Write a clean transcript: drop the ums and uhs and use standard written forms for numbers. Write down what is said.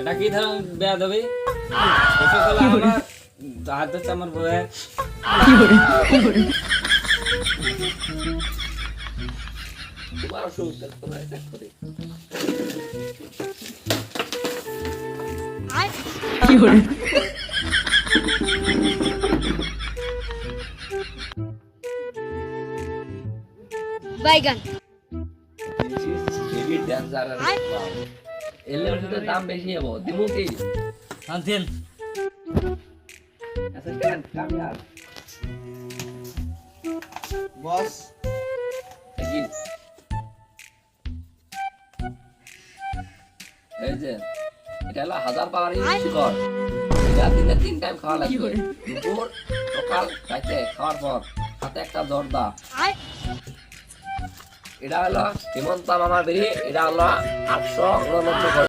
এটা কি ধরুন বেয়া দেবে হাত ধরছে আমার বউয়ের বাইগান এলেও তো দাম বেশি হবো দিবো কি আনছেন আচ্ছা কেন কামি আর বস কি এই যে এটা হলো 1000 পাওয়ার শিকড় এটা দিনে 3 টাইম খাওয়া লাগবে দুপুর সকাল রাতে খাওয়ার পর সাথে একটা জর্দা এটা হলো হেমন্ত মামা বেরি এটা হলো 899